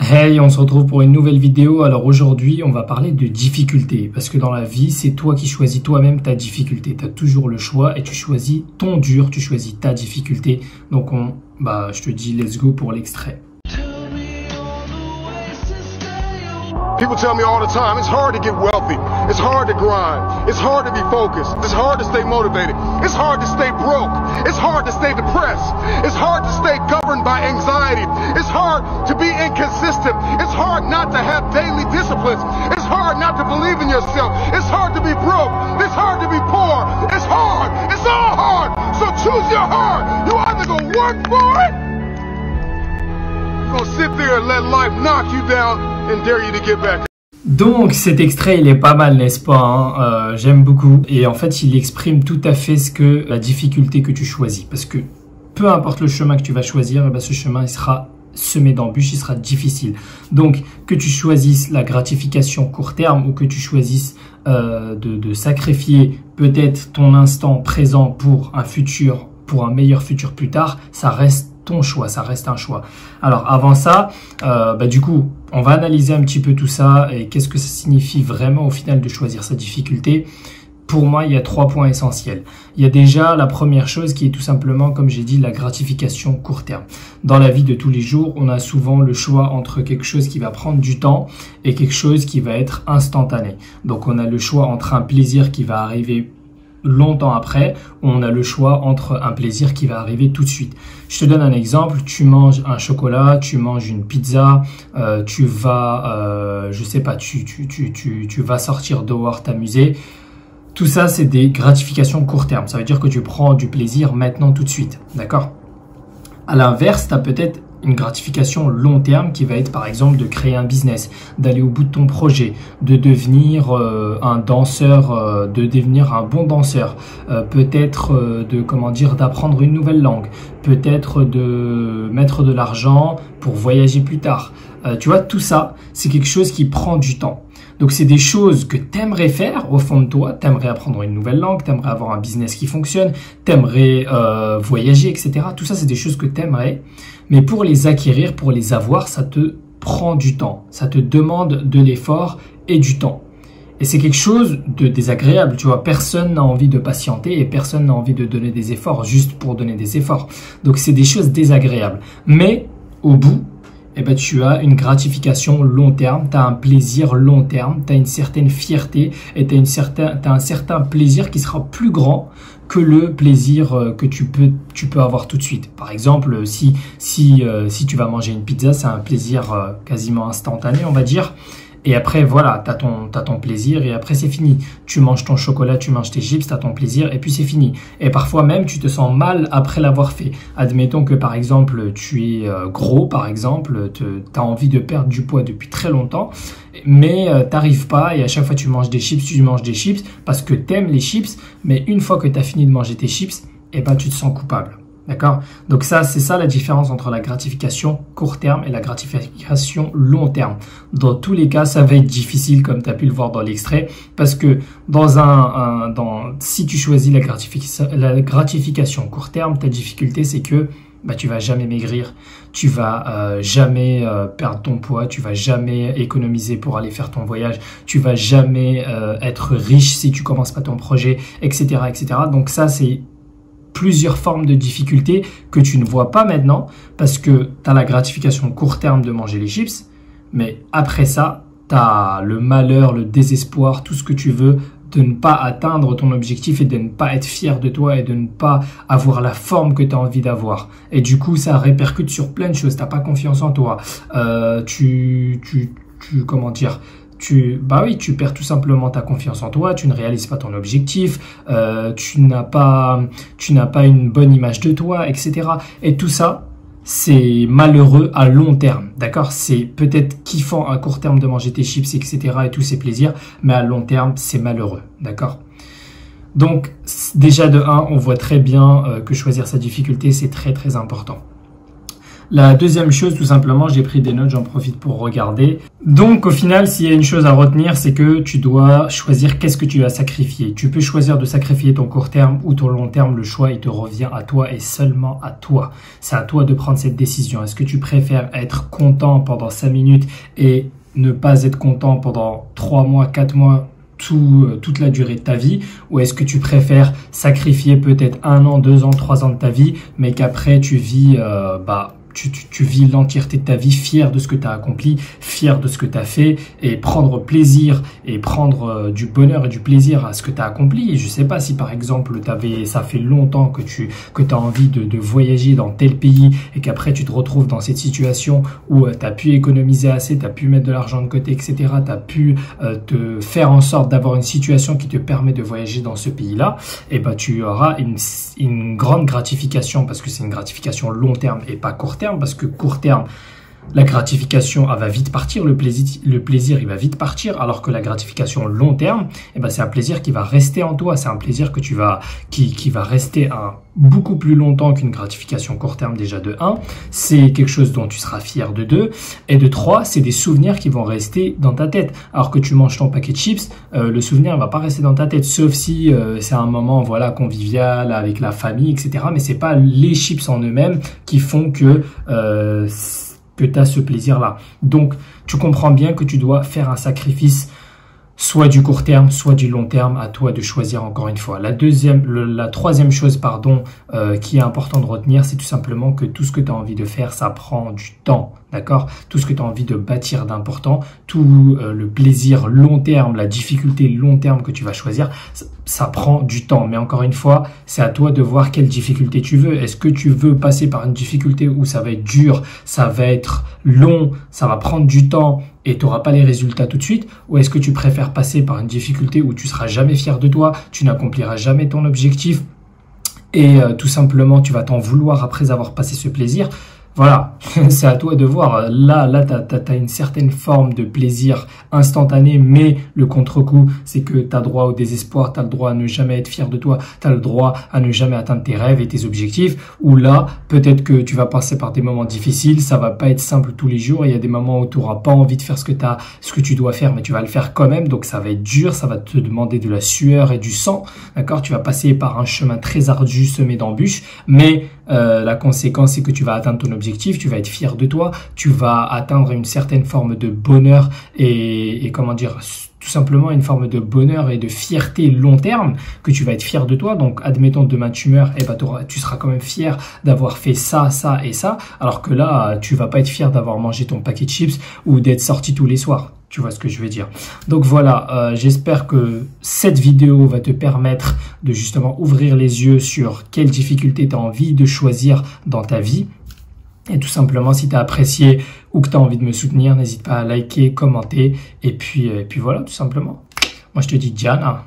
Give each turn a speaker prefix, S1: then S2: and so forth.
S1: Hey, on se retrouve pour une nouvelle vidéo. Alors aujourd'hui, on va parler de difficulté. Parce que dans la vie, c'est toi qui choisis toi-même ta difficulté. Tu as toujours le choix et tu choisis ton dur, tu choisis ta difficulté. Donc je te dis let's go pour l'extrait.
S2: People tell me all the time, it's hard to get wealthy. It's hard to grind. It's hard to be focused. It's hard to stay motivated. It's hard to stay broke. It's hard to stay depressed. It's hard to stay governed by anxiety. It's hard to be inconsistent. It's hard not to have daily disciplines. It's hard not to believe in yourself. It's hard to be broke. It's hard to be poor. It's hard. It's all hard. So choose your hard. You either gonna work for it, you're gonna sit there and let life knock you down and dare you to get back.
S1: Donc cet extrait il est pas mal, n'est-ce pas, j'aime beaucoup et en fait il exprime tout à fait la difficulté que tu choisis, parce que peu importe le chemin que tu vas choisir, ce chemin il sera semé d'embûches, il sera difficile. Donc que tu choisisses la gratification court terme ou que tu choisisses de sacrifier peut-être ton instant présent pour un meilleur futur plus tard, ça reste ton choix, ça reste un choix. Alors avant ça, du coup, on va analyser un petit peu tout ça et qu'est-ce que ça signifie vraiment au final de choisir sa difficulté. Pour moi, il y a 3 points essentiels. Il y a déjà la première chose qui est tout simplement, comme j'ai dit, la gratification court terme. Dans la vie de tous les jours, on a souvent le choix entre quelque chose qui va prendre du temps et quelque chose qui va être instantané. Donc on a le choix entre un plaisir qui va arriver longtemps après, on a le choix entre un plaisir qui va arriver tout de suite. Je te donne un exemple, tu manges un chocolat, tu manges une pizza, tu vas, tu vas sortir dehors t'amuser. Tout ça, c'est des gratifications court terme. Ça veut dire que tu prends du plaisir maintenant tout de suite, d'accord? À l'inverse, tu as peut-être une gratification long terme qui va être par exemple de créer un business, d'aller au bout de ton projet, de devenir un danseur, de devenir un bon danseur, peut-être d'apprendre une nouvelle langue, peut-être de mettre de l'argent pour voyager plus tard. Tu vois, tout ça, c'est quelque chose qui prend du temps. Donc c'est des choses que tu aimerais faire au fond de toi, tu aimerais apprendre une nouvelle langue, tu aimerais avoir un business qui fonctionne, tu aimerais voyager, etc. Tout ça, c'est des choses que tu aimerais. Mais pour les acquérir, pour les avoir, ça te prend du temps. Ça te demande de l'effort et du temps. Et c'est quelque chose de désagréable. Tu vois, personne n'a envie de patienter et personne n'a envie de donner des efforts juste pour donner des efforts. Donc, c'est des choses désagréables. Mais au bout, tu as une gratification long terme, tu as un plaisir long terme, tu as une certaine fierté et tu as un certain plaisir qui sera plus grand que le plaisir que tu peux avoir tout de suite. Par exemple, si tu vas manger une pizza, c'est un plaisir quasiment instantané, on va dire. Et après, voilà, t'as ton plaisir et après c'est fini. Tu manges ton chocolat, tu manges tes chips, t'as ton plaisir et puis c'est fini. Et parfois même, tu te sens mal après l'avoir fait. Admettons que par exemple, tu es gros, par exemple, t'as envie de perdre du poids depuis très longtemps, mais t'arrives pas et à chaque fois tu manges des chips parce que t'aimes les chips, mais une fois que t'as fini de manger tes chips, tu te sens coupable. D'accord? Donc c'est ça la différence entre la gratification court terme et la gratification long terme. Dans tous les cas, ça va être difficile comme tu as pu le voir dans l'extrait parce que si tu choisis la gratification court terme, ta difficulté c'est que tu vas jamais maigrir, tu vas jamais perdre ton poids, tu vas jamais économiser pour aller faire ton voyage, tu vas jamais être riche si tu commences pas ton projet, etc., etc. Donc ça c'est plusieurs formes de difficultés que tu ne vois pas maintenant parce que tu as la gratification court terme de manger les chips, mais après ça, tu as le malheur, le désespoir, tout ce que tu veux de ne pas atteindre ton objectif et de ne pas être fier de toi et de ne pas avoir la forme que tu as envie d'avoir. Et du coup, ça répercute sur plein de choses. Tu n'as pas confiance en toi. Tu perds tout simplement ta confiance en toi, tu ne réalises pas ton objectif, tu n'as pas une bonne image de toi, etc. Et tout ça, c'est malheureux à long terme, d'accord? C'est peut-être kiffant à court terme de manger tes chips, etc. et tous ces plaisirs, mais à long terme, c'est malheureux, d'accord? Donc, déjà de 1, on voit très bien que choisir sa difficulté, c'est très très important. La deuxième chose, tout simplement, j'ai pris des notes, j'en profite pour regarder. Donc, au final, s'il y a une chose à retenir, c'est que tu dois choisir qu'est-ce que tu vas sacrifier. Tu peux choisir de sacrifier ton court terme ou ton long terme. Le choix, il te revient à toi et seulement à toi. C'est à toi de prendre cette décision. Est-ce que tu préfères être content pendant 5 minutes et ne pas être content pendant 3 mois, 4 mois, toute la durée de ta vie, ou est-ce que tu préfères sacrifier peut-être 1 an, 2 ans, 3 ans de ta vie, mais qu'après tu vis tu vis l'entièreté de ta vie fier de ce que tu as accompli, fier de ce que tu as fait et prendre plaisir et prendre du bonheur et du plaisir à ce que tu as accompli. Et je sais pas si par exemple ça fait longtemps que tu as envie de voyager dans tel pays et qu'après tu te retrouves dans cette situation où tu as pu économiser assez, tu as pu mettre de l'argent de côté, etc. Tu as pu te faire en sorte d'avoir une situation qui te permet de voyager dans ce pays-là, et ben tu auras une grande gratification parce que c'est une gratification long terme et pas court terme. Parce que court terme, la gratification elle va vite partir, le plaisir il va vite partir, alors que la gratification long terme, eh ben, c'est un plaisir qui va rester en toi, c'est un plaisir que qui va rester beaucoup plus longtemps qu'une gratification court terme. Déjà de 1, c'est quelque chose dont tu seras fier, de 2, et de 3, c'est des souvenirs qui vont rester dans ta tête. Alors que tu manges ton paquet de chips, le souvenir ne va pas rester dans ta tête, sauf si c'est un moment voilà convivial avec la famille, etc. Mais c'est pas les chips en eux-mêmes qui font que tu as ce plaisir-là. Donc, tu comprends bien que tu dois faire un sacrifice, soit du court terme, soit du long terme, à toi de choisir encore une fois. La troisième chose, qui est important de retenir, c'est tout simplement que tout ce que tu as envie de faire, ça prend du temps, d'accord? Tout ce que tu as envie de bâtir d'important, tout le plaisir long terme, la difficulté long terme que tu vas choisir, ça prend du temps. Mais encore une fois, c'est à toi de voir quelle difficulté tu veux. Est-ce que tu veux passer par une difficulté où ça va être dur, ça va être long, ça va prendre du temps et tu n'auras pas les résultats tout de suite? Ou est-ce que tu préfères passer par une difficulté où tu seras jamais fier de toi, tu n'accompliras jamais ton objectif et tout simplement tu vas t'en vouloir après avoir passé ce plaisir? Voilà, c'est à toi de voir. Là, t'as une certaine forme de plaisir instantané, mais le contre-coup, c'est que t'as droit au désespoir, t'as le droit à ne jamais être fier de toi, t'as le droit à ne jamais atteindre tes rêves et tes objectifs. Ou là, peut-être que tu vas passer par des moments difficiles, ça va pas être simple tous les jours. Il y a des moments où tu n'auras pas envie de faire ce que tu dois faire, mais tu vas le faire quand même. Donc ça va être dur, ça va te demander de la sueur et du sang, d'accord? Tu vas passer par un chemin très ardu, semé d'embûches, mais la conséquence, c'est que tu vas atteindre ton objectif, tu vas être fier de toi, tu vas atteindre une certaine forme de bonheur et comment dire, tout simplement une forme de bonheur et de fierté long terme, que tu vas être fier de toi. Donc admettons demain tu meurs, et ben tu seras quand même fier d'avoir fait ça, ça et ça, alors que là tu vas pas être fier d'avoir mangé ton paquet de chips ou d'être sorti tous les soirs. Tu vois ce que je veux dire. Donc voilà, j'espère que cette vidéo va te permettre de justement ouvrir les yeux sur quelles difficultés tu as envie de choisir dans ta vie. Et tout simplement, si tu as apprécié ou que tu as envie de me soutenir, n'hésite pas à liker, commenter. Et puis voilà, tout simplement. Moi, je te dis Diana.